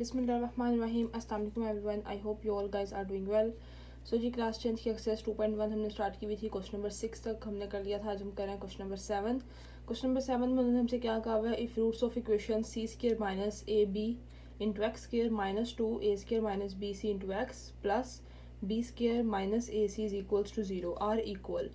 बिस्मिल्लाहिर्रहमानिर्रहीम अस्सलाम वालेकुम everyone. I hope you all guys are doing well. So जी क्लास 10th की एक्सरसाइज 2.1 हमने स्टार्ट की हुई थी। क्वेश्चन नंबर 6 तक हमने कर लिया था। आज हम कर रहे हैं क्वेश्चन नंबर 7। क्वेश्चन नंबर 7 में उन्होंने हमसे क्या कहा हुआ है, if roots of equation c square minus A b into x square minus 2 a square minus b c into x plus b square minus A c is equals to 0 are equal.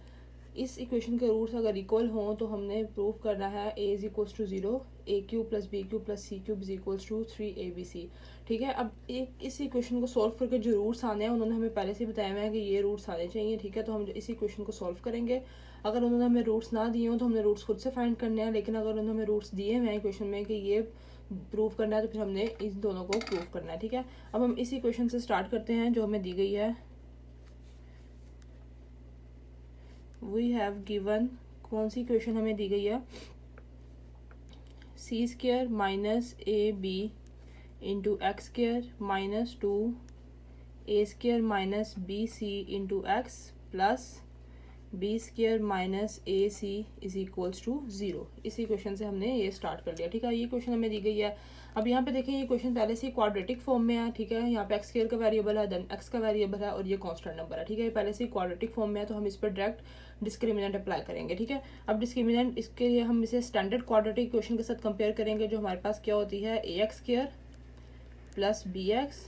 इस equation के roots अगर equal हों तो हमने prove करना है a is equals to 0 a cube plus b cube plus c cube is equals to 3abc। ठीक है, अब एक इस इक्वेशन को सॉल्व करके जो रूट्स आने हैं उन्होंने हमें पहले से बताया हुआ है कि ये रूट्स आने चाहिए। ठीक है, तो हम इस इक्वेशन को सॉल्व करेंगे। अगर उन्होंने हमें रूट्स ना दिए हों तो हमने रूट्स खुद से फाइंड करने हैं, लेकिन अगर उन्होंने हमें रूट्स दिए हुए हैं इक्वेशन में कि ये प्रूव करना है तो फिर हमने इन दोनों को प्रूव करना है। ठीक है, अब हम इस इक्वेशन से स्टार्ट करते हैं जो हमें दी गई है। वी हैव गिवन, कौन सी इक्वेशन हमें दी गई है, c square minus A b into x square minus 2 a square minus b c into x plus b square minus A c is equals to 0। इस इक्वेशन से हमने ये स्टार्ट कर लिया। ठीक है, ये क्वेश्चन हमें दी गई है। अब यहाँ पे देखें ये क्वेश्चन पहले से क्वाड्रेटिक फॉर्म में है। ठीक है, यहाँ पे एक्स स्क्वायर का वेरिएबल है, देन एक्स का वेरिएबल है और ये कांस्टेंट नंबर है। ठीक है, ये पहले से क्वाड्रेटिक फॉर्म में है तो हम इस पर डायरेक्ट डिस्क्रिमिनेंट अप्लाई करेंगे। ठीक है, अब डिस्क्रिमिनेंट इसके लिए हम इसे स्टैंडर्ड क्वाड्रेटिक इक्वेशन के साथ कंपेयर करेंगे जो हमारे पास क्या होती है, a x square plus b x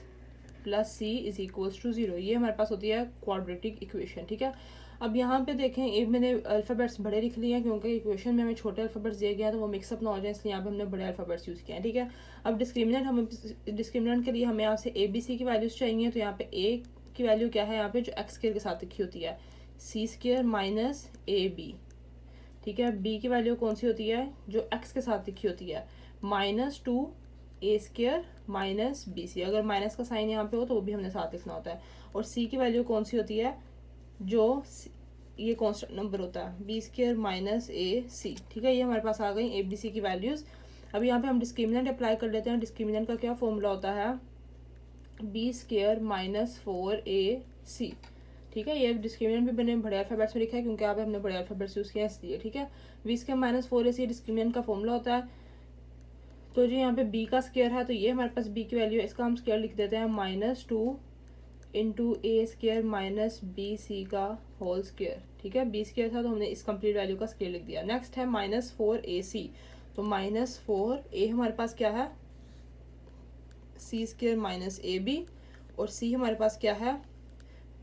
plus c is equals to 0। ये हमारे पास होती है क्वाड्रेटिक इक्वेशन। ठीक है, अब यहाँ पे देखें ये मैंने अल्फ़ाबेट्स बड़े लिख लिए हैं क्योंकि इक्वेशन में हमें छोटे अल्फ़ाबेट्स दिए गए हैं तो वो मिक्सअप ना हो जाए, इसलिए यहाँ पे हमने बड़े अल्फ़ाबेट्स यूज़ किए हैं। ठीक है, अब डिस्क्रिमिनेंट के लिए हमें यहाँ से ए बी सी की वैल्यूज़ चाहिए। तो यहाँ पे ए की वैल्यू क्या है, यहाँ पे जो एक्स स्क्वायर के साथ लिखी होती है, c square minus A B. ठीक है, बी की वैल्यू कौन सी होती है, जो एक्स के साथ लिखी होती है, minus 2 a square minus b सी। अगर माइनस का साइन यहाँ पे हो तो वो भी हमने साथ लिखना होता है। और सी की वैल्यू कौन सी होती है, जो ये कांस्टेंट नंबर होता है, बी स्क्वायर माइनस ए सी। ठीक है, ये हमारे पास आ गई ए बी सी की वैल्यूज़। अब यहाँ पे हम डिस्क्रिमिनेंट अप्लाई कर लेते हैं। डिस्क्रिमिनेंट का क्या फॉर्मूला होता है, बी स्क्वायर माइनस 4ac। ठीक है, ये डिस्क्रिमिनेंट भी मैंने बड़े अल्फ़ाबेट्स में लिखा है क्योंकि यहाँ पे हमने बड़े अल्फ़ाबेट्स यूज़ किया है इसलिए। ठीक है, B square minus 4ac discriminant का फॉर्मूला होता है। तो जी यहाँ पे b का स्क्वायर है तो ये हमारे पास b की वैल्यू है, इसका हम स्क्वायर लिख देते हैं माइनस 2 इंटू ए स्क्वायर माइनस बी सी का होल स्क्वायर। ठीक है, b स्क्वायर था तो हमने इस कंप्लीट वैल्यू का स्क्वायर लिख दिया। नेक्स्ट है माइनस 4ac। तो माइनस 4a हमारे पास क्या है, c square minus A B, और c हमारे पास क्या है,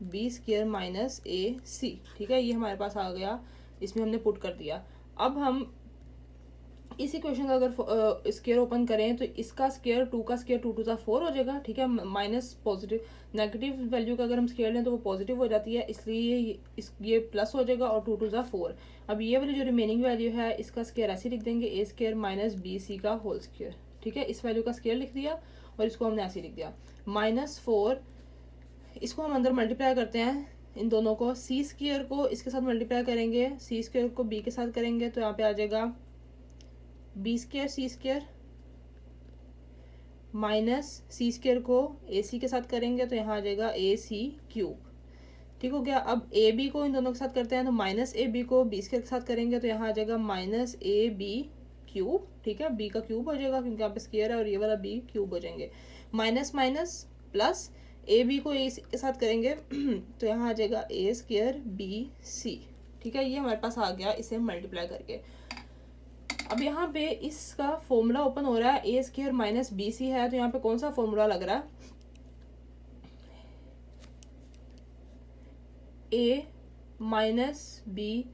b स्क्वायर माइनस ए सी। ठीक है, ये हमारे पास आ गया, इसमें हमने पुट कर दिया। अब हम इस इक्वेशन का अगर स्क्वायर ओपन करें तो इसका स्क्वायर 2 का स्क्वायर 2 टू ज़ा 4 हो जाएगा। ठीक है, माइनस पॉजिटिव नेगेटिव वैल्यू का अगर हम स्क्वायर लें तो वो पॉजिटिव हो जाती है, इसलिए ये प्लस हो जाएगा और 2 टू ज़ा 4। अब ये वाली जो रिमेनिंग वैल्यू है इसका स्क्वायर ऐसे लिख देंगे, ए स्क्वायर माइनस बी सी का होल स्क्वायर। ठीक है, इस वैल्यू का स्क्वायर लिख दिया और इसको हमने ऐसे लिख दिया माइनस 4। इसको हम अंदर मल्टीप्लाई करते हैं इन दोनों को, सी स्क्वायर को इसके साथ मल्टीप्लाई करेंगे, सी स्क्वायर को बी के साथ करेंगे तो यहाँ पे आ जाएगा B square C square minus सी स्क्वायर को ए सी के साथ करेंगे तो यहाँ आ जाएगा ए सी क्यूब। ठीक हो गया। अब ए बी को इन दोनों के साथ करते हैं तो माइनस ए बी को बी स्क्वायर के साथ करेंगे तो यहाँ आ जाएगा माइनस ए बी क्यूब। ठीक है, बी का क्यूब हो जाएगा क्योंकि यहाँ पे स्क्वायर है और ये वाला बी क्यूब हो जाएंगे। Minus minus plus A B को ए के साथ करेंगे तो यहाँ आ जाएगा ए स्क्वायर बी सी। ठीक है, ये हमारे पास आ गया इसे मल्टीप्लाई करके। अब यहाँ पे इसका फॉर्मूला ओपन हो रहा है, ए स्क्वायर माइनस बी सी है तो यहाँ पे कौन सा फॉर्मूला लग रहा है, a minus B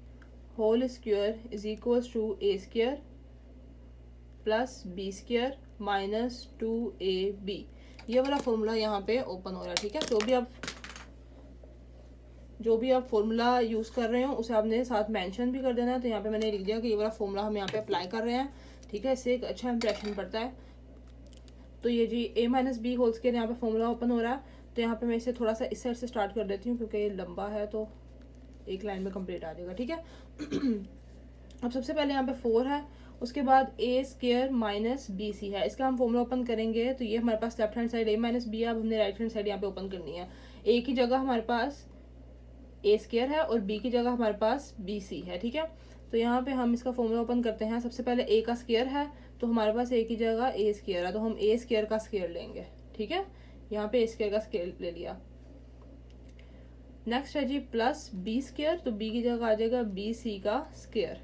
whole square is equals to a square plus b square minus 2ab। ये वाला फॉर्मूला यहाँ पे ओपन हो रहा है। ठीक है, जो भी आप फॉर्मूला यूज़ कर रहे हो उसे आपने साथ मेंशन भी कर देना है। तो यहाँ पे मैंने लिख दिया कि ये वाला फॉर्मूला हम यहाँ पे अप्लाई कर रहे हैं। ठीक है, इससे एक अच्छा इंप्रेशन पड़ता है। तो ये जी ए माइनस बी होल स्क्वायर यहाँ पे फॉर्मूला ओपन हो रहा है। तो यहाँ पे मैं इसे थोड़ा सा इस साइड से स्टार्ट कर देती हूँ क्योंकि ये लंबा है तो एक लाइन में कंप्लीट आ जाएगा। ठीक है अब सबसे पहले यहाँ पे 4 है, उसके बाद ए स्क्वायर माइनस बी सी है, इसका हम फॉर्मूला ओपन करेंगे तो ये हमारे पास लेफ्ट हैंड साइड ए माइनस बी है। अब हमने राइट हैंड साइड यहाँ पे ओपन करनी है। ए की जगह हमारे पास ए स्क्वायर है और बी की जगह हमारे पास बी सी है। ठीक है, तो यहाँ पे हम इसका फॉर्मूला ओपन करते हैं। सबसे पहले ए का स्क्वायर है तो हमारे पास ए की जगह ए स्क्वायर है, तो हम ए स्क्वायर का स्क्वायर लेंगे। ठीक है, यहाँ पे ए स्क्वायर का स्क्वायर ले लिया। नेक्स्ट है जी प्लस बी स्क्वायर, तो बी की जगह आ जाएगा बी सी का स्क्वायर,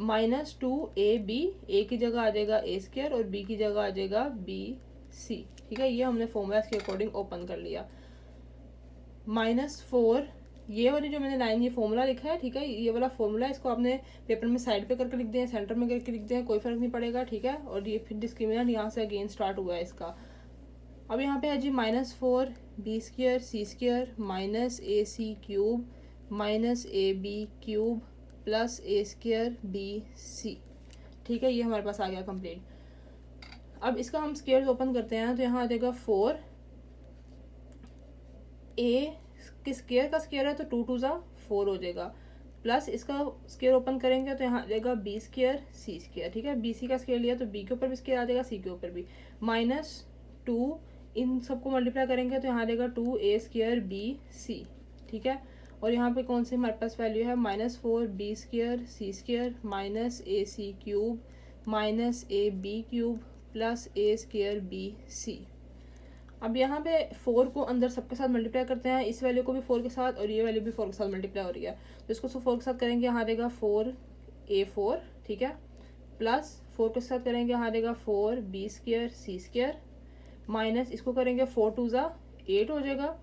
माइनस 2ab, ए की जगह आ जाएगा ए स्क्वायर और बी की जगह आ जाएगा बी सी। ठीक है, ये हमने फॉर्मूला के अकॉर्डिंग ओपन कर लिया। -4, ये वाली जो मैंने लाइन ये फॉर्मूला लिखा है, ठीक है, ये वाला फॉर्मूला, इसको आपने पेपर में साइड पे करके लिख दें, सेंटर में करके लिख दें, कोई फर्क नहीं पड़ेगा। ठीक है, और ये फिर डिस्क्रिमिनेंट यहाँ से अगेन स्टार्ट हुआ है इसका। अब यहाँ पे है जी -4 B square C square minus A C cube minus A B cube plus A square B C. ठीक है, ये हमारे पास आ गया कंप्लीट। अब इसका हम स्क्वायर ओपन करते हैं, तो यहाँ आ जाएगा 4, ए के स्क्वायर का स्क्वायर है तो 2 2 ज़ा 4 हो जाएगा, प्लस इसका स्क्वायर ओपन करेंगे तो यहाँ आ जाएगा बी स्क्वायर सी स्क्वायर। ठीक है, बी सी का स्क्वायर लिया तो बी के ऊपर भी स्क्वायर आ जाएगा, सी के ऊपर भी, -2, इन सबको मल्टीप्लाई करेंगे तो यहाँ आ जाएगा 2a स्क्वायर बी सी। ठीक है, और यहाँ पे कौन सी हमारे पास वैल्यू है, -4 B square C square minus A C cube minus A B cube plus A square B C. अब यहाँ पे 4 को अंदर सबके साथ मल्टीप्लाई करते हैं, इस वैल्यू को भी 4 के साथ और ये वैल्यू भी 4 के साथ मल्टीप्लाई हो रही है, तो इसको 4 के साथ करेंगे, यहाँ आ जाएगा 4a4। ठीक है, प्लस 4 के साथ करेंगे, यहाँ आ जाएगा 4 B square C square minus इसको करेंगे 4 2 ज़ा 8 हो जाएगा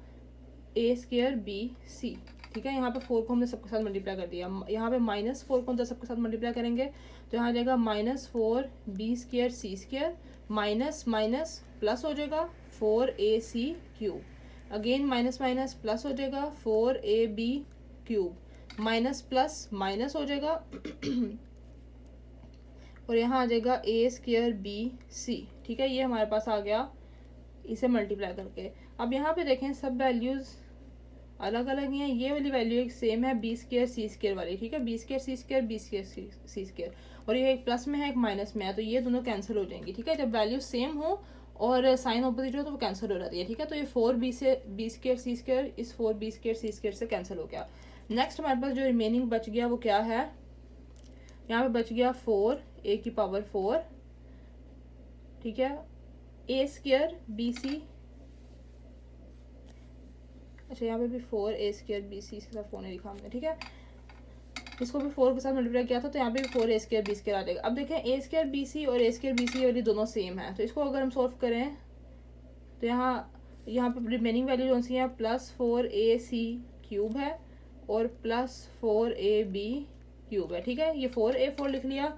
ए स्क्वायर बी सी। ठीक है, यहाँ पे 4 को हमने सबके साथ मल्टीप्लाई कर दिया, यहाँ पे -4 को अंदर सबके साथ मल्टीप्लाई करेंगे तो यहाँ आ जाएगा -4 B square C square minus minus plus हो जाएगा 4ac cube, again minus minus plus हो जाएगा 4ab cube minus plus minus हो जाएगा और यहाँ आ जाएगा ए स्क्वायर बी सी। ठीक है, ये हमारे पास आ गया इसे मल्टीप्लाई करके। अब यहाँ पे देखें सब वैल्यूज़ अलग अलग हैं, ये वाली वैल्यू एक सेम है बी स्क्वायर सी स्क्वायर वाली। ठीक है, B square C square B square C square, और ये एक प्लस में है एक माइनस में है, तो ये दोनों कैंसिल हो जाएंगी। ठीक है, जब वैल्यू सेम हो और साइन ऑपोजिट हो तो वो कैंसिल हो जाती है। ठीक है, तो ये 4b से बी स्क्वायर सी स्क्वायर इस 4b स्क्वायर सी स्क्वायर से कैंसिल हो गया। नेक्स्ट हमारे पास जो रिमेनिंग बच गया वो क्या है, यहाँ पे बच गया 4a की पावर 4। ठीक है, ए स्क्वायर बी सी, अच्छा यहाँ पे भी 4a स्क्वायर बी सी, इसके साथ 4 नहीं लिखा हमने। ठीक है, इसको भी 4 के साथ मल्टीप्लाई किया था तो यहाँ पे भी 4a स्क्वायर बी स्क्वायर आ जाएगा। अब देखें ए स्क्वायर बी सी और ए स्क्वायर बी सी वाली दोनों सेम है, तो इसको अगर हम सॉल्व करें तो यहाँ पे रिमेनिंग वैल्यू कौन सी है, +4ac क्यूब है और +4ab क्यूब है। ठीक है, ये 4a4 लिख लिया,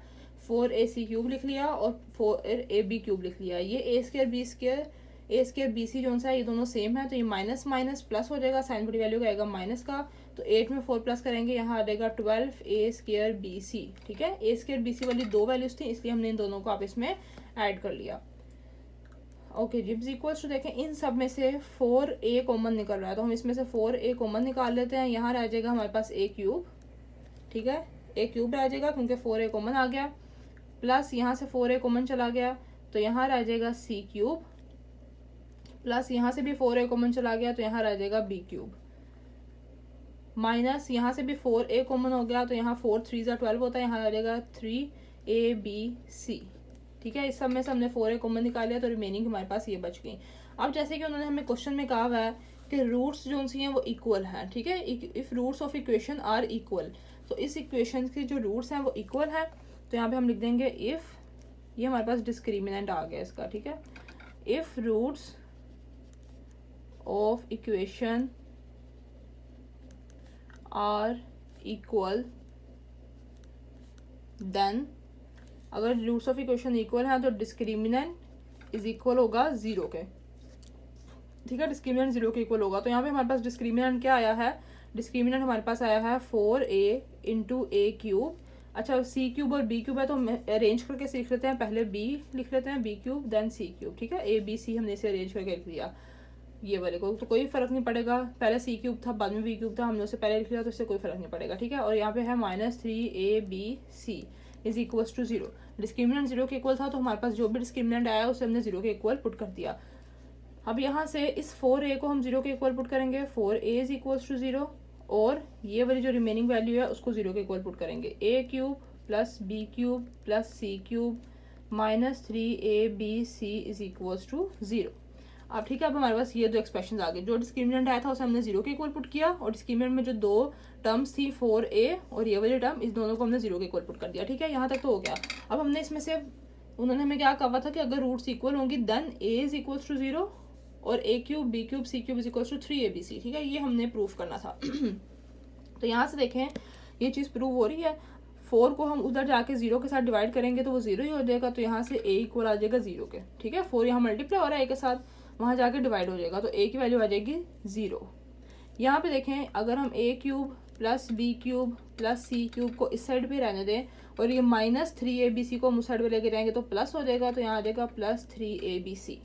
4ac क्यूब लिख लिया और 4ab क्यूब लिख लिया। ये ए स्क्वायर बी सी जो सा है ये दोनों सेम है, तो ये माइनस माइनस प्लस हो जाएगा, साइन बड़ी वैल्यू का आएगा माइनस का, तो 8 में 4 प्लस करेंगे, यहाँ आ जाएगा 12a स्क्वायर बी सी। ठीक है, ए स्क्वायर बी सी वाली दो वैल्यूज थी इसलिए हमने इन दोनों को आप इसमें ऐड कर लिया। ओके जी, इक्वल्स टू देखें इन सब में से 4a कॉमन निकल रहा है, तो हम इसमें से 4a कॉमन निकाल लेते हैं, यहाँ रह जाएगा हमारे पास a क्यूब। ठीक है, a क्यूब रह जाएगा क्योंकि 4a कॉमन आ गया, प्लस यहाँ से 4a कॉमन चला गया तो यहाँ रह जाएगा c क्यूब, प्लस यहाँ से भी 4a कॉमन चला गया तो यहाँ रह जाएगा b क्यूब, माइनस यहाँ से भी 4a कॉमन हो गया तो यहाँ 4 3 ज़ा 12 होता है, यहाँ आ जाएगा 3abc। ठीक है, इस सब में से हमने 4a कॉमन निकाल लिया तो रिमेनिंग हमारे पास ये बच गई। अब जैसे कि उन्होंने हमें क्वेश्चन में कहा हुआ है कि रूट्स जो सी हैं वो इक्वल हैं। ठीक है, if roots of equation are equal, तो इस इक्वेशन के जो रूट्स हैं वो इक्वल हैं, तो यहाँ पे हम लिख देंगे इफ़, ये हमारे पास डिस्क्रिमिनेंट आ गया इसका। ठीक है, if roots of equation are equal then, अगर रूट्स ऑफ इक्वेशन इक्वल हैं तो डिस्क्रिमिनेंट इज इक्वल होगा 0 के। ठीक है, डिस्क्रिमिनेंट 0 के इक्वल होगा, तो यहाँ पे हमारे पास डिस्क्रिमिनेंट क्या आया है, डिस्क्रिमिनेंट हमारे पास आया है 4a इंटू ए क्यूब। अच्छा, c क्यूब और b क्यूब है तो हम अरेंज करके सीख लेते हैं, पहले b लिख लेते हैं b cube then c cube. ठीक है, a b c हमने इसे अरेंज करके लिख दिया ये वाले को, तो कोई फर्क नहीं पड़ेगा, पहले c क्यूब था बाद में b क्यूब था, हमने उसे पहले लिख लिया तो इससे कोई फर्क नहीं पड़ेगा। ठीक है, और यहाँ पे है -3abc is equals to 0। Discriminant 0 के इक्वल था तो हमारे पास जो भी डिस्क्रिमिनेंट आया उसे हमने 0 के इक्वल पुट कर दिया। अब यहाँ से इस 4a को हम 0 के इक्वल पुट करेंगे, 4a इज इक्वल्स टू 0, और ये वाली जो रिमेनिंग वैल्यू है उसको 0 के इक्वल पुट करेंगे, a cube plus b cube plus c cube -3abc is equals to 0। अब ठीक है, अब हमारे पास ये दो एक्सप्रेशन आ गए। जो डिस्क्रिमिनेंट आया था उसे हमने 0 के इक्वल पुट किया, और डिस्क्रिमिनेंट में जो दो टर्म्स थी 4a और ये वाली टर्म, इस दोनों को हमने 0 के इक्वल पुट कर दिया। ठीक है, यहाँ तक तो हो गया। अब हमने इसमें से, उन्होंने हमें क्या कहा था कि अगर रूट्स इक्वल होंगी then a is equals to 0 और a³ b³ c³ is equals to 3abc। ठीक है, ये हमने प्रूफ करना था। तो यहाँ से देखें ये चीज़ प्रूव हो रही है। 4 को हम उधर जाके 0 के साथ डिवाइड करेंगे तो वो 0 ही हो जाएगा, तो यहाँ से a इक्वल आ जाएगा 0 के। ठीक है, 4 यहाँ मल्टीप्लाई हो रहा है a के साथ, वहाँ जाके डिवाइड हो जाएगा, तो a की वैल्यू आ जाएगी 0। यहाँ पे देखें, अगर हम a³ plus b³ plus c³ को इस साइड पे रहने दें और ये -3abc को हम उस साइड पे लेके जाएंगे तो प्लस हो जाएगा, तो यहाँ आ जाएगा +3abc।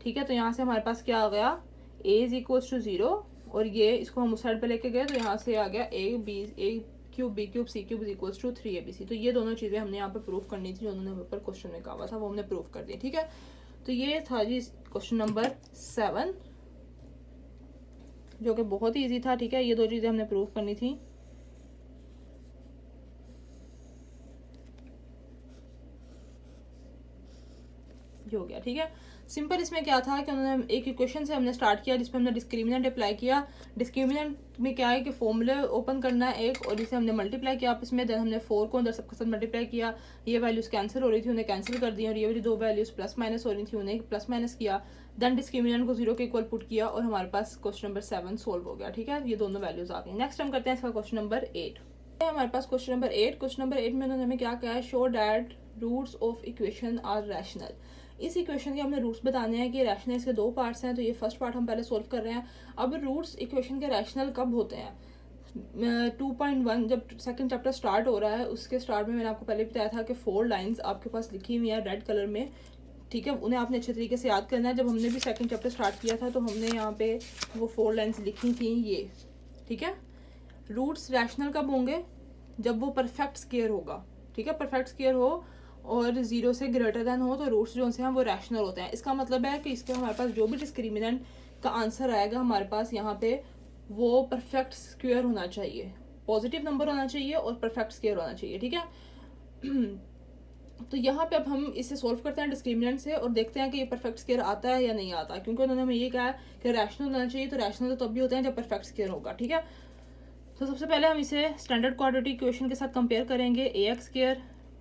ठीक है, तो यहाँ से हमारे पास क्या आ गया, a इज इक्वल्स टू 0 और ये इसको हम उस साइड पे लेके गए तो यहाँ से आ गया a³ b³ c³ is equals to 3abc। तो ये दोनों चीज़ें हमने यहाँ पे प्रूफ करनी थी, जो उन्होंने ऊपर क्वेश्चन में कहा था वो हमने प्रूफ कर दी। ठीक है, तो ये था जी क्वेश्चन नंबर 7, जो कि बहुत ही ईजी था। ठीक है, ये दो चीज़ें हमने प्रूफ करनी थी। हो गया। ठीक है, सिंपल इसमें क्या था कि उन्होंने एक इक्वेशन से हमने स्टार्ट किया जिसपे हमने डिस्क्रिमिनेंट अप्लाई किया। डिस्क्रिमिनेंट में क्या है कि फॉर्मूले ओपन करना है एक, और इसे हमने मल्टीप्लाई किया आपस में। देन हमने 4 को अंदर सबके साथ मल्टीप्लाई किया, ये वैल्यूज कैंसिल हो रही थी उन्हें कैंसिल कर दी, और ये वाली दो वैल्यूज प्लस माइनस हो रही थी उन्हें प्लस माइनस किया। देन डिस्क्रिमिनेंट को 0 के इक्वल पुट किया और हमारे पास क्वेश्चन नंबर 7 सोल्व हो गया। ठीक है, ये दोनों वैल्यूज आ गई। नेक्स्ट हम करते हैं इसका क्वेश्चन नंबर 8। हमारे पास क्वेश्चन नंबर 8। क्वेश्चन नंबर 8 में उन्होंने हमें क्या कहा है, show that roots of equation are rational. इस इक्वेशन के हमने रूट्स बताने हैं कि रैशनल इसके दो पार्ट्स हैं, तो ये फर्स्ट पार्ट हम पहले सोल्व कर रहे हैं। अब रूट्स इक्वेशन के रैशनल कब होते हैं, 2.1 जब सेकंड चैप्टर स्टार्ट हो रहा है उसके स्टार्ट में मैंने आपको पहले बताया था कि 4 लाइंस आपके पास लिखी हुई है रेड कलर में। ठीक है, उन्हें आपने अच्छे तरीके से याद करना है। जब हमने भी सेकंड चैप्टर स्टार्ट किया था तो हमने यहाँ पे वो 4 लाइन्स लिखी थी ये। ठीक है, रूट्स रैशनल कब होंगे, जब वो परफेक्ट स्क्वायर होगा। ठीक है, परफेक्ट स्क्वायर हो और 0 से ग्रेटर देन हो तो रूट्स जो हैं वो रैशनल होते हैं। इसका मतलब है कि इसके हमारे पास जो भी डिस्क्रिमिनेंट का आंसर आएगा हमारे पास यहाँ पे वो परफेक्ट स्क्वायर होना चाहिए, पॉजिटिव नंबर होना चाहिए और परफेक्ट स्क्वायर होना चाहिए। ठीक है, तो यहाँ पे अब हम इसे सोल्व करते हैं डिस्क्रिमिनेंट से और देखते हैं कि ये परफेक्ट स्क्वायर आता है या नहीं आता, क्योंकि उन्होंने हमें ये कहा है कि रैशनल होना चाहिए, तो रैशनल तो तब भी होते हैं जब परफेक्ट स्क्वायर होगा। ठीक है, तो सबसे पहले हम इसे स्टैंडर्ड क्वाड्रेटिक इक्वेशन के साथ कंपेयर करेंगे। ax²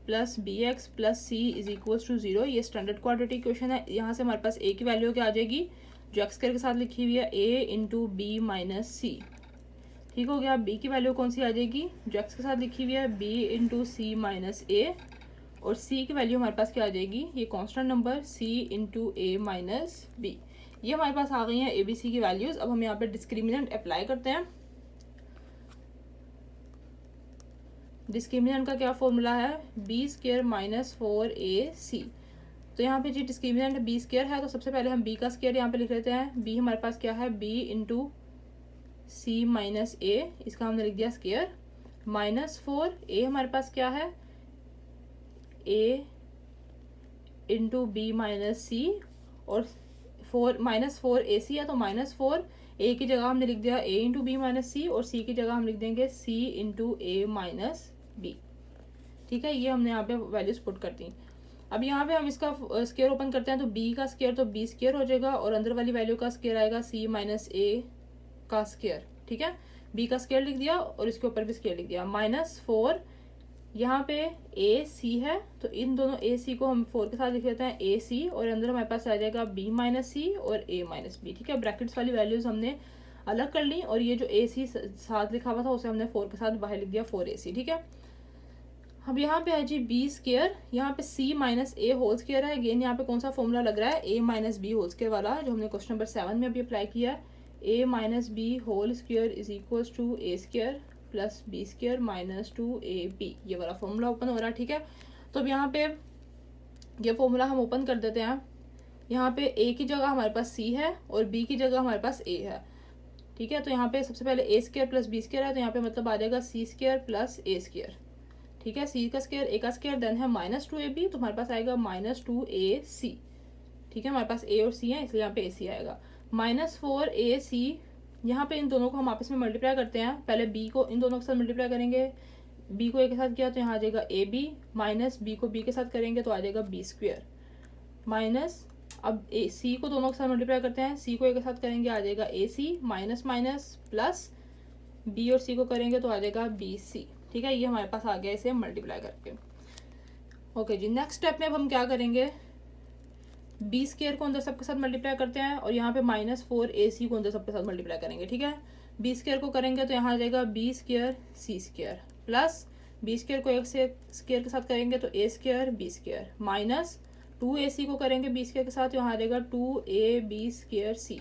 plus bx plus c is equals to 0, ये स्टैंडर्ड क्वाड्रेटिक इक्वेशन है। यहाँ से हमारे पास a की वैल्यू क्या आ जाएगी, जो x² के साथ लिखी हुई है a इंटू बी माइनस सी। ठीक हो गया, b की वैल्यू कौन सी आ जाएगी, जो x के साथ लिखी हुई है b into C minus a, और c की वैल्यू हमारे पास क्या आ जाएगी, ये constant number c into a minus b। ये हमारे पास आ गई हैं a b c की वैल्यूज। अब हम यहाँ पे डिस्क्रिमिनेंट अप्लाई करते हैं। डिस्क्रिमिनेंट का क्या फॉर्मूला है, b² माइनस 4ac। तो यहाँ पे जी डिस्क्रिमिनेंट b² है, तो सबसे पहले हम b का स्क्वायर यहाँ पे लिख लेते हैं। b हमारे पास क्या है, b into C minus a, इसका हमने लिख दिया स्क्वायर, माइनस 4a हमारे पास क्या है, a इंटू बी माइनस सी, और 4 माइनस 4ac है तो माइनस 4 a की जगह हमने लिख दिया a इंटू बी माइनस सी, और c की जगह हम लिख देंगे c into a minus B. ठीक है, ये हमने यहाँ पे वैल्यूज पुट कर दी। अब यहाँ पे हम इसका स्क्वायर ओपन करते हैं तो b का स्क्वायर तो b² हो जाएगा, और अंदर वाली वैल्यू का स्क्वायर आएगा c माइनस a का स्क्वायर। ठीक है, b का स्क्वायर लिख दिया और इसके ऊपर भी स्क्वायर लिख दिया। माइनस 4 यहाँ पे a c है, तो इन दोनों a c को हम 4 के साथ लिख लेते हैं a c, और अंदर हमारे पास आ जाएगा b माइनस सी और a माइनस बी। ठीक है, ब्रैकेट्स वाली वैल्यूज हमने अलग कर ली, और ये जो a c साथ लिखा हुआ था उसे हमने 4 के साथ बाहर लिख दिया 4ac। ठीक है, अब यहाँ पे है जी b², यहाँ पे c minus a whole square है। अगेन यहाँ पे कौन सा फॉर्मूला लग रहा है, a minus B whole square वाला, जो हमने क्वेश्चन नंबर 7 में अभी अप्लाई किया है। a minus B whole square is equals to a² plus b² minus 2ab, ये वाला फॉर्मूला ओपन हो रहा है। ठीक है, तो अब यहाँ पे ये फॉर्मूला हम ओपन कर देते हैं। यहाँ पे a की जगह हमारे पास c है और b की जगह हमारे पास a है। ठीक है, तो यहाँ पे सबसे पहले a² प्लस b² है, तो यहाँ पे मतलब आ जाएगा c² प्लस a²। ठीक है, c का स्क्वायर a का स्क्वायर, देन है माइनस 2ab, तो हमारे पास आएगा माइनस 2ac। ठीक है, हमारे पास a और c है इसलिए यहाँ पे ac आएगा। माइनस 4ac, यहाँ पे इन दोनों को हम आपस में मल्टीप्लाई करते हैं। पहले b को इन दोनों के साथ मल्टीप्लाई करेंगे, बी को ए के साथ किया तो यहाँ आ जाएगा ए बी, माइनस बी को बी के साथ करेंगे तो आ जाएगा बी स्क्वेयर, माइनस अब ए सी को दोनों के साथ मल्टीप्लाई करते हैं, सी को ए के साथ करेंगे आ जाएगा ए सी, माइनस माइनस प्लस बी और सी को करेंगे तो आ जाएगा बी सी। ठीक है, ये हमारे पास आ गया इसे मल्टीप्लाई करके। ओके जी, नेक्स्ट स्टेप में अब हम क्या करेंगे, बी स्क्वेयर को अंदर सबके साथ मल्टीप्लाई करते हैं और यहाँ पे -4ac को अंदर सबके साथ मल्टीप्लाई करेंगे। ठीक है, बी स्क्वेयर को करेंगे तो यहाँ आ जाएगा b square c square, plus B square को एक से स्क्वेयर के साथ करेंगे तो a square b square, minus 2ac को करेंगे बी स्क्वेयर के साथ तो यहाँ आ जाएगा 2ab स्क्वेयर सी।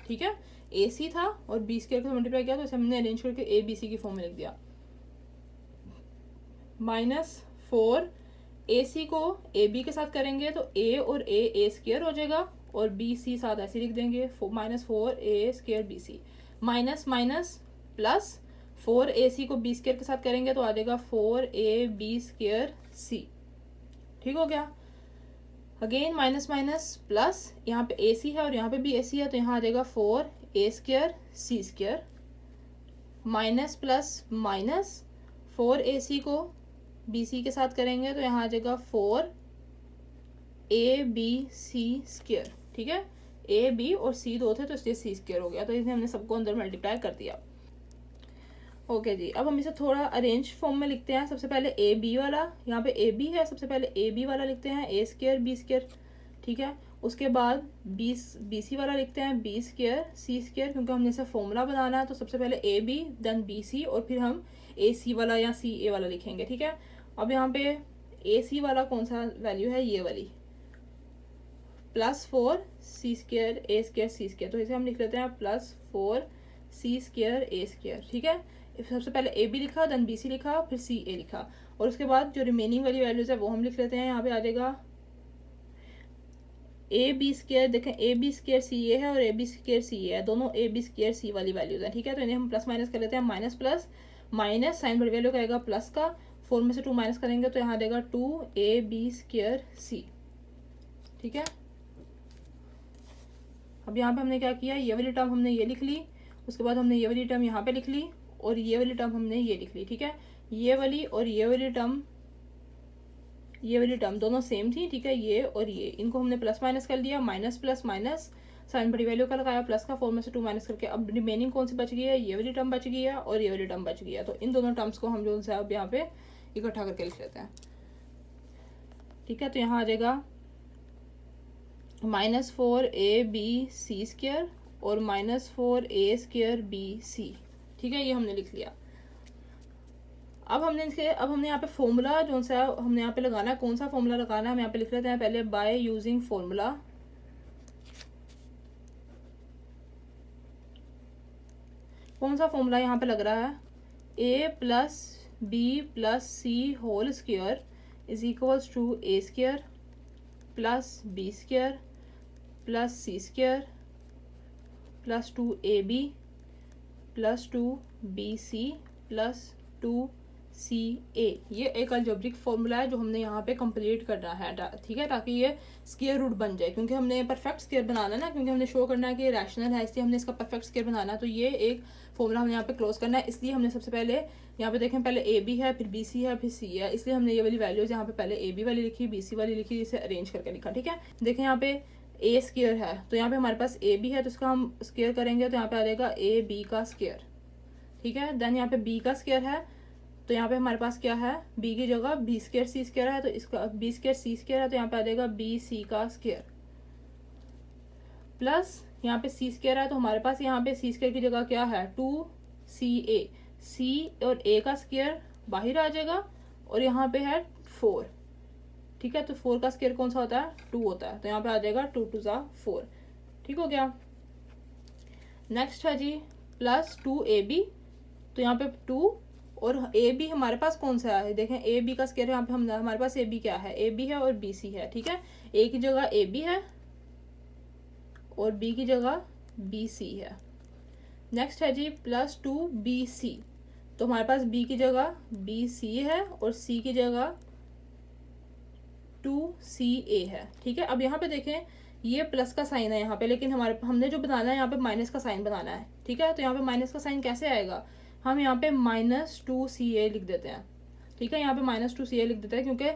ठीक है, ए सी था और बी स्क्वेयर को मल्टीप्लाई किया तो इसे हमने अरेंज करके ए बी सी की फॉर्म में लिख दिया, -4 ए सी को ए बी के साथ करेंगे तो ए और ए स्क्वेयर हो जाएगा और बी सी साथ ऐसे लिख देंगे, -4 a square b c, minus minus plus 4 a c को बी स्क्वेयर के साथ करेंगे तो आ जाएगा 4 ए बी स्क्वेयर सी। ठीक हो गया, अगेन माइनस माइनस प्लस, यहाँ पे ए सी है और यहाँ पे भी ए सी है तो यहाँ आ जाएगा 4 a square c square, minus plus minus 4 a c को बी सी के साथ करेंगे तो यहाँ आ जाएगा 4 ए बी सी स्क्वेयर। ठीक है, ए बी और सी दो थे तो इसलिए सी स्क्वेयर हो गया, तो इसे हमने सबको अंदर मल्टीप्लाई कर दिया। ओके जी, अब हम इसे थोड़ा अरेंज फॉर्म में लिखते हैं। सबसे पहले ए बी वाला, यहाँ पे ए बी है, सबसे पहले ए बी वाला लिखते हैं ए स्क्वेयर बी स्क्वेयर। ठीक है, उसके बाद बी सी वाला लिखते हैं बी स्क्वेयर सी स्क्वेयर, क्योंकि हमने इसे फॉर्मूला बनाना है तो सबसे पहले A B then B C और फिर हम ए सी वाला या सी ए वाला लिखेंगे। ठीक है, अब यहाँ पे ए सी वाला कौन सा वैल्यू है, ये वाली +4 सी स्क्वेयर ए स्क्वेयर सी स्क्वेयर, तो इसे हम लिख लेते हैं +4 सी स्क्वेयर ए स्क्वेयर। ठीक है, सबसे पहले ए बी लिखा देन बी सी लिखा फिर सी ए लिखा और उसके बाद जो रिमेनिंग वाली वैल्यूज है वो हम लिख लेते हैं। यहाँ पे आ जाएगा ए बी स्क्वेयर, देखें ए बी स्क्वेयर सी ए है और ए बी स्क्वेयर सी ए है, दोनों ए बी स्क्वेयर सी वाली वैल्यूज हैं। ठीक है, तो इन्हें हम प्लस माइनस कर लेते हैं, माइनस प्लस माइनस साइन बड़ी वैल्यू का आएगा प्लस का, 4 में से 2 माइनस करेंगे तो यहाँ आ जाएगा 2 ए बी स्क्वेयर सी। ठीक है, अब यहाँ पे हमने क्या किया, ये वाली टर्म हमने ये लिख ली, उसके बाद हमने ये वाली टर्म यहाँ पे लिख ली और ये वाली टर्म हमने ये लिख ली। ठीक है, ये वाली और ये वाली टर्म दोनों सेम थी। ठीक है, ये और ये, इनको हमने प्लस माइनस कर लिया, माइनस प्लस माइनस साइन बड़ी वैल्यू का लगाया प्लस का, 4 में से 2 माइनस करके अब रिमेनिंग कौन सी बच गई है, ये वाली टर्म बच गई है और ये वाली टर्म बच गई है। तो इन दोनों टर्म्स को हम जो है अब यहाँ पे इकट्ठा करके लिख लेते हैं। ठीक है, तो यहाँ आ जाएगा -4 ए बी सी स्क्वेयर और -4 ए स्क्वेयर बी सी। ठीक है, ये हमने लिख लिया। अब हमने यहाँ पे फॉर्मूला जो सा हमने यहाँ पे लगाना है, कौन सा फॉर्मूला लगाना है हम यहाँ पे लिख लेते हैं पहले, बाय यूजिंग फॉर्मूला। कौन सा फॉर्मूला यहाँ पे लग रहा है, a plus B plus C whole square is equals to A square plus B square plus C square plus 2ab plus 2bc plus 2ca। ये एक अलजेब्रिक फॉर्मूला है जो हमने यहाँ पे कंप्लीट करना है। ठीक है, ताकि ये स्क्वायर रूट बन जाए, क्योंकि हमने परफेक्ट स्क्वायर बनाना है ना, क्योंकि हमने शो करना है कि ये रैशनल है, इसलिए हमने इसका परफेक्ट स्क्वायर बनाना है। तो ये एक फॉर्मूला हमने यहाँ पे क्लोज करना है, इसलिए हमने सबसे पहले यहाँ पे देखें, पहले ए बी है फिर बी सी है फिर सी है, इसलिए हमने ये वाली वैल्यूज यहाँ पे पहले ए बी वाली लिखी बी सी वाली लिखी, इसे अरेंज करके लिखा। ठीक है, देखें यहाँ पे ए स्क्वायर है तो यहाँ पे हमारे पास ए बी है तो इसका हम स्क्वायर करेंगे तो यहाँ पे आ जाएगा ए बी का स्क्वायर। ठीक है, देन यहाँ पे बी का स्क्वायर है तो यहाँ पे हमारे पास क्या है, बी की जगह बी स्क्वायर सी स्क्वायर है तो इसका बी स्क्वायर सी स्क्वायर है तो यहाँ पे आ जाएगा बी सी का स्क्वायर, प्लस यहाँ पे सी स्क्वायर है तो हमारे पास यहाँ पे सी स्क्वायर की जगह क्या है 2ca, सी और ए का स्क्वायर बाहर आ जाएगा और यहाँ पे है 4। ठीक है, तो 4 का स्क्वायर कौन सा होता है, 2 होता है, तो यहाँ पे आ जाएगा 2 2 जा 4। ठीक हो गया, नेक्स्ट है जी प्लस 2ab, तो यहाँ पे 2 और ए बी हमारे पास कौन सा है, देखें ए बी का स्क्वायर यहाँ पे हमारे पास ए बी क्या है, ए बी है और बी सी है। ठीक है, ए की जगह ए बी है और बी की जगह बी सी है। नेक्स्ट है जी प्लस 2bc, तो हमारे पास बी की जगह बी सी है और सी की जगह 2ca है। ठीक है, अब यहाँ पे देखें ये प्लस का साइन है यहाँ पे, लेकिन हमने जो बनाना है यहाँ पे माइनस का साइन बनाना है। ठीक है, तो यहाँ पे माइनस का साइन कैसे आएगा, हम यहाँ पे -2ca लिख देते हैं। ठीक है, यहाँ पे -2ca लिख देते हैं, क्योंकि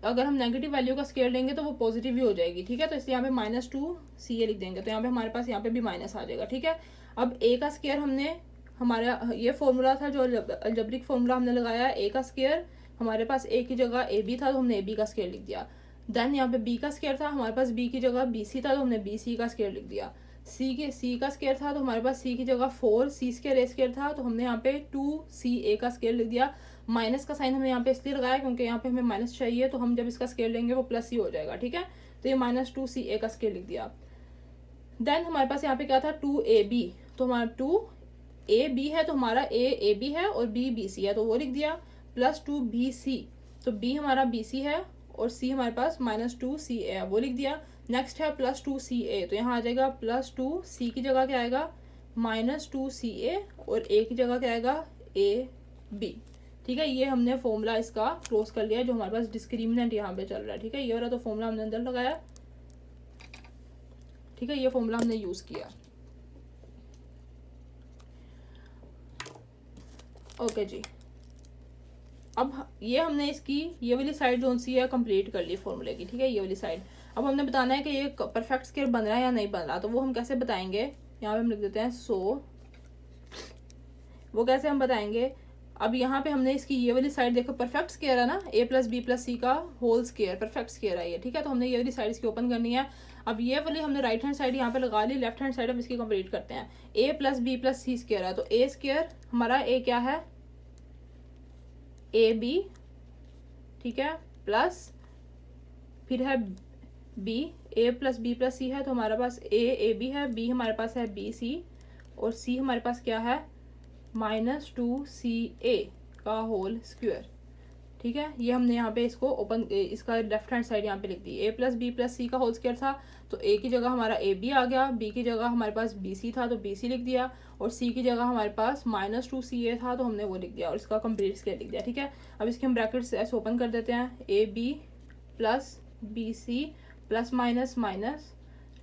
अगर हम नेगेटिव वैल्यू का स्केयर लेंगे तो वो पॉजिटिव ही हो जाएगी। ठीक है, तो इसलिए यहाँ पे -2ca लिख देंगे, तो यहाँ पे हमारे पास यहाँ पे भी माइनस आ जाएगा। ठीक है, अब a का स्केयर हमने, हमारा ये फॉर्मूला था जो अलजेब्रिक फॉर्मूला हमने लगाया, a का स्केयर हमारे पास a की जगह ab था तो हमने ab का स्केयर लिख दिया। देन यहाँ पे b का स्केयर था, हमारे पास b की जगह bc था तो हमने bc का स्केयर लिख दिया। c का स्केयर था तो हमारे पास c की जगह 4c स्केयर a स्केयर था तो हमने यहाँ पे 2ca का स्केयर लिख दिया। माइनस का साइन हमने यहाँ पे इसलिए लगाया क्योंकि यहाँ पे हमें माइनस चाहिए, तो हम जब इसका स्केयर लेंगे वो प्लस ही हो जाएगा। ठीक है, तो ये -2ca का स्केयर लिख दिया। देन हमारे पास यहाँ पे क्या था 2ab, तो हमारा 2ab है तो हमारा ab है और bc है तो वो लिख दिया, प्लस 2bc, तो b हमारा bc है और c हमारे पास -2ca है वो लिख दिया। नेक्स्ट है +2ca, तो यहाँ आ जाएगा +2c की जगह क्या आएगा -2ca और a की जगह क्या आएगा ab। ठीक है, ये हमने फॉर्मूला इसका क्लोज कर लिया जो हमारे पास डिस्क्रिमिनेंट यहाँ पे चल रहा है। ठीक है, ये वाला तो फॉर्मूला हमने अंदर लगाया। ठीक है, ये फॉर्मूला हमने यूज किया। ओके जी, अब ये हमने इसकी ये वाली साइड जो सी है कंप्लीट कर ली फॉर्मूले की। ठीक है, ये वाली साइड अब हमने बताना है कि ये परफेक्ट स्केयर बन रहा है या नहीं बन रहा, तो वो हम कैसे बताएंगे, यहाँ पे हम लिख देते हैं सो, वो कैसे हम बताएंगे। अब यहाँ पे हमने इसकी ये वाली साइड देखो परफेक्ट स्केयर है ना, a + b + c का होल स्केयर परफेक्ट स्केयर है ये। ठीक है, तो हमने ये वाली साइड इसकी ओपन करनी है। अब ये वाली हमने राइट हैंड साइड यहाँ पे लगा ली, लेफ्ट हैंड साइड हम इसकी कंप्लीट करते हैं। a + b + c स्केयर है तो a स्केयर हमारा a क्या है ab, ठीक है, प्लस फिर है b, a + b + c है तो हमारे पास ab है, b हमारे पास है bc और c हमारे पास क्या है -2ca का होल स्क्वायर। ठीक है, ये हमने यहाँ पे इसको ओपन, इसका लेफ्ट हैंड साइड यहाँ पे लिख दी। a + b + c का होल स्क्वायर था तो a की जगह हमारा ab आ गया, b की जगह हमारे पास bc था तो bc लिख दिया और c की जगह हमारे पास -2ca था तो हमने वो लिख दिया और इसका कंप्लीट स्क्वायर लिख दिया। ठीक है, अब इसके हम ब्रैकेट्स ऐसे ओपन कर देते हैं, ab + bc ±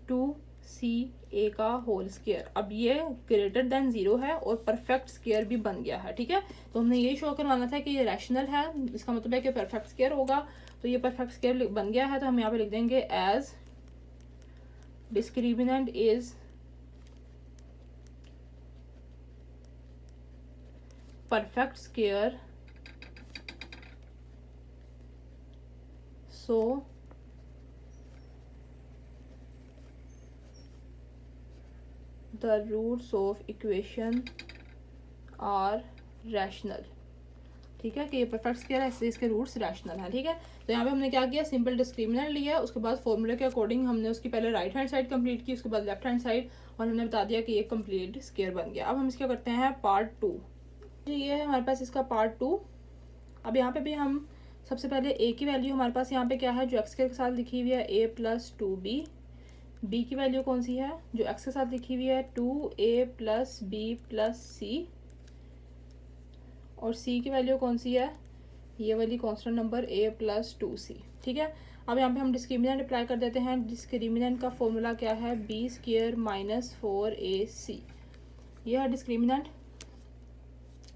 -2ca का होल स्क्वायर। अब ये ग्रेटर देन 0 है और परफेक्ट स्क्वायर भी बन गया है। ठीक है, तो हमने ये शो करवाना था कि ये रैशनल है, इसका मतलब है कि परफेक्ट स्क्वायर होगा, तो ये परफेक्ट स्क्वायर बन गया है। तो हम यहाँ पे लिख देंगे as discriminant is perfect square, so the roots of equation are rational। ठीक है, कि ये परफेक्ट स्क्वायर है इससे इसके रूट्स रैशनल हैं। ठीक है, तो यहाँ पे हमने क्या किया, सिंपल डिस्क्रिमिनेंट लिया, उसके बाद फॉर्मूले के अकॉर्डिंग हमने उसकी पहले राइट हैंड साइड कंप्लीट की, उसके बाद लेफ्ट हैंड साइड, और हमने बता दिया कि ये कंप्लीट स्क्वायर बन गया। अब हम इसका करते हैं पार्ट 2 जी, ये है हमारे पास इसका पार्ट 2। अब यहाँ पे भी हम सबसे पहले a की वैल्यू हमारे पास यहाँ पे क्या है जो x के साथ लिखी हुई है a + 2b, b की वैल्यू कौन सी है जो x के साथ लिखी हुई है 2a + b + c, और c की वैल्यू कौन सी है ये वाली कांस्टेंट नंबर a + 2c। ठीक है, अब यहाँ पे हम डिस्क्रिमिनेंट अप्लाई कर देते हैं। डिस्क्रिमिनेंट का फॉर्मूला क्या है b² - 4ac, यह है डिस्क्रिमिनेंट।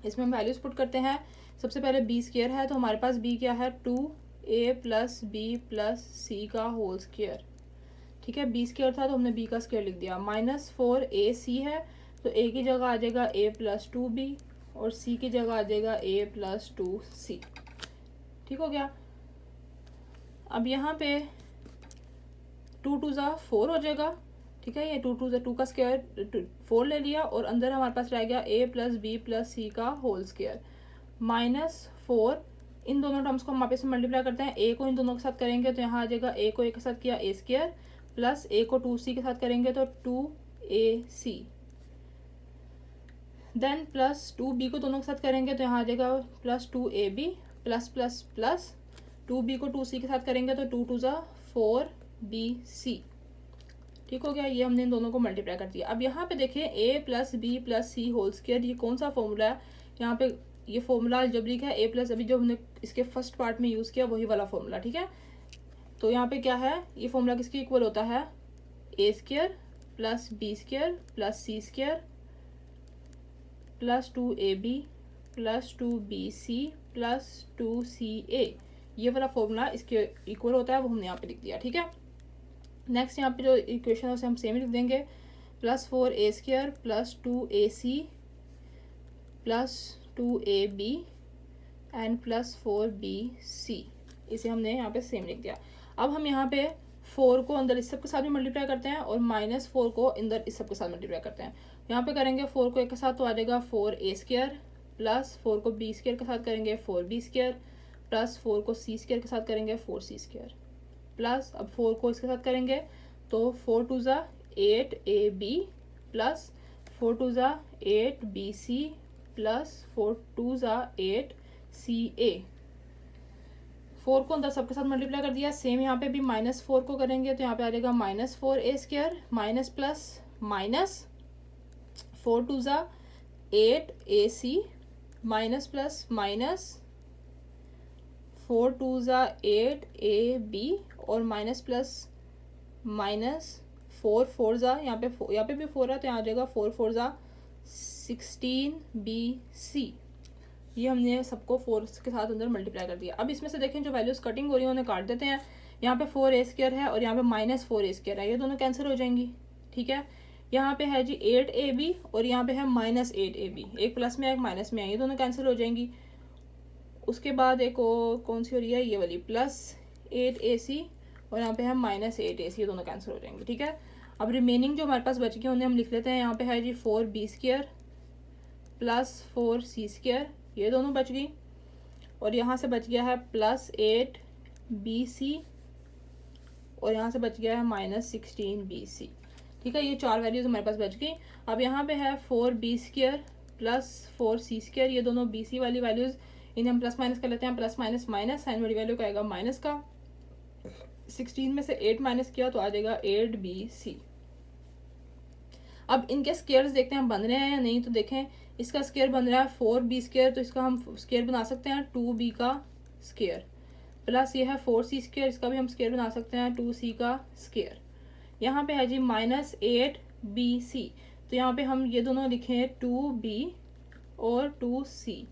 इसमें हम वैल्यूज पुट करते हैं। सबसे पहले b² है तो हमारे पास b क्या है 2a + b + c का होल स्क्वायर। ठीक है, b² था तो हमने b का स्क्वायर लिख दिया। -4ac है तो a की जगह आ जाएगा a + 2b और c की जगह आ जाएगा a + 2c। ठीक हो गया। अब यहाँ पे 2 × 2 = 4 हो जाएगा। ठीक है, ये 2 × 2 का स्क्वायर 4 ले लिया और अंदर हमारे पास रह गया a + b + c का होल स्क्वायर -4। इन दोनों टर्म्स को हम वापस से मल्टीप्लाई करते हैं। a को इन दोनों के साथ करेंगे तो यहाँ आ जाएगा a को a के साथ किया a² प्लस a को 2c के साथ करेंगे तो 2ac, देन प्लस 2b को दोनों के साथ करेंगे तो यहाँ आ जाएगा +2ab plus plus plus 2b को 2c के साथ करेंगे तो 2 × 2 = 4bc। ठीक हो गया, ये हमने इन दोनों को मल्टीप्लाई कर दिया। अब यहाँ पे देखें a + b + c whole square, ये कौन सा फॉर्मूला है, यहाँ पे ये फॉर्मूला अलजेब्रिक है। a + अभी जो हमने इसके फर्स्ट पार्ट में यूज़ किया वही वाला फॉर्मूला। ठीक है, तो यहाँ पे क्या है ये फॉर्मूला किसके इक्वल होता है a² + b² + c² + 2ab + 2bc plus 2CA, ये वाला फॉर्मूला इसके इक्वल होता है, वो हमने यहाँ पे लिख दिया। ठीक है, नेक्स्ट यहाँ पे जो इक्वेशन है उसे हम सेम लिख देंगे, plus 4A² plus 2AC plus 2AB and plus 4BC, इसे हमने यहाँ पे सेम लिख दिया। अब हम यहाँ पे 4 को अंदर इस सब के साथ भी मल्टीप्लाई करते हैं और -4 को अंदर इस सब के साथ मल्टीप्लाई करते हैं। यहाँ पे करेंगे 4 को एक के साथ तो आ जाएगा 4A² प्लस 4 को B² के साथ करेंगे 4B² प्लस 4 को C² के साथ करेंगे 4C² प्लस अब 4 को इसके साथ करेंगे तो 4 2 ज़ा 8AB प्लस 4 2 ज़ा 8BC प्लस 4 2 ज़ा 8CA। 4 को अंदर सबके साथ मल्टीप्लाई कर दिया। सेम यहाँ पे भी -4 को करेंगे तो यहाँ पे आ जाएगा -4A² माइनस प्लस माइनस 4 2 ज़ा 8AC माइनस प्लस माइनस 4 2 ज़ा 8AB और माइनस प्लस माइनस 4 4 ज़ा यहाँ पे भी 4 है तो यहाँ आ जाएगा 4 4 ज़ा 16BC। ये हमने सबको 4 के साथ अंदर मल्टीप्लाई कर दिया। अब इसमें से देखें जो वैल्यूज कटिंग हो रही है उन्हें काट देते हैं। यहाँ पे 4A² है और यहाँ पे -4A² है, ये दोनों कैंसिल हो जाएंगी। ठीक है, यहाँ पे है जी 8AB और यहाँ पे है -8AB, एक प्लस में एक माइनस में है, ये दोनों कैंसिल हो जाएंगी। उसके बाद एक और कौन सी हो रही है, ये वाली +8AC और यहाँ पे है -8AC, ये दोनों कैंसिल हो जाएंगे। ठीक है, अब रिमेनिंग जो हमारे पास बच गई उन्हें हम लिख लेते हैं। यहाँ पे है जी 4B² प्लस 4C², ये दोनों बच गई और यहाँ से बच गया है +8BC और यहाँ से बच गया है -16BC। ठीक है, ये 4 वैल्यूज हमारे पास बच गई। अब यहाँ पे है 4B² प्लस 4C², ये दोनों BC वाली वैल्यूज, इन्हें हम प्लस माइनस कर लेते हैं। प्लस माइनस माइनस, साइन वाली वैल्यू का आएगा माइनस का, 16 में से 8 माइनस किया तो आ जाएगा 8BC। अब इनके स्क्वायर्स देखते हैं हम बन रहे हैं या नहीं। तो देखें इसका स्क्वायर बन रहा है 4B², तो इसका हम स्क्वायर बना सकते हैं 2B का स्क्वायर, प्लस ये है 4C², इसका भी हम स्क्वायर बना सकते हैं 2C का स्क्वायर। यहाँ पे है जी -8BC, तो यहाँ पे हम ये दोनों लिखें 2B और 2C।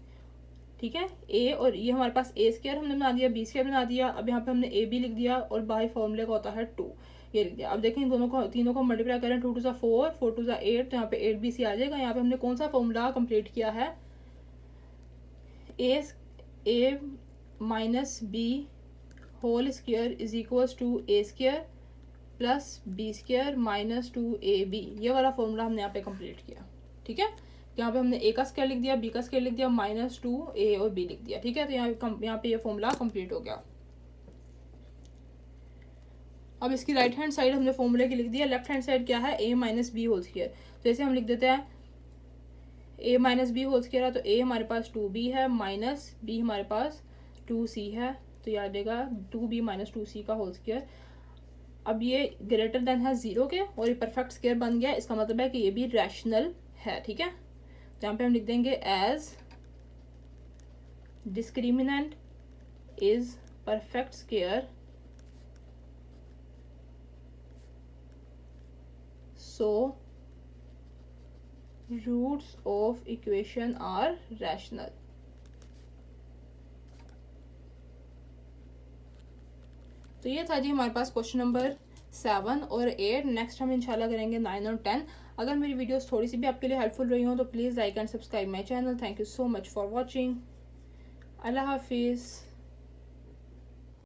ठीक है, A और ये हमारे पास A² हमने बना दिया, B² बना दिया। अब यहाँ पे हमने AB लिख दिया और बाई फॉर्मूले का होता है 2, ये लिख दिया। अब देखें इन दोनों को, तीनों को मल्टीप्लाई करें, 2 2 ज़ा 4 4 2 ज़ा 8, तो यहाँ पे 8BC आ जाएगा। यहाँ पे हमने कौन सा फॉर्मूला कंप्लीट किया है, A minus B whole square is equals to A² plus B² minus 2AB, ये वाला फॉर्मूला हमने यहाँ पे कंप्लीट किया। ठीक है, यहाँ पे हमने A का स्क्वायर लिख दिया, B का स्क्वायर लिख दिया, -2A और B लिख दिया। ठीक है, तो यहाँ पे ये फॉर्मूला कंप्लीट हो गया। अब इसकी राइट हैंड साइड हमने फॉर्मूले की लिख दिया, लेफ्ट हैंड साइड क्या है, A minus B whole square. तो ऐसे हम लिख देते हैं A minus B whole square है तो A हमारे पास 2B है माइनस B हमारे पास 2C है, तो ये आ जाएगा 2B माइनस 2C का होल स्क्वायर। अब ये ग्रेटर देन है 0 के और ये परफेक्ट स्क्वायर बन गया, इसका मतलब है कि ये भी रैशनल है। ठीक है, तो यहाँ पे हम लिख देंगे as discriminant is perfect square, so roots of equation are rational। तो ये था जी हमारे पास क्वेश्चन नंबर 7 और 8। नेक्स्ट हम इंशाल्लाह करेंगे 9 और 10। अगर मेरी वीडियोस थोड़ी सी भी आपके लिए हेल्पफुल रही हो तो please like and subscribe my channel. Thank you so much for watching. अल्लाह हाफिज़।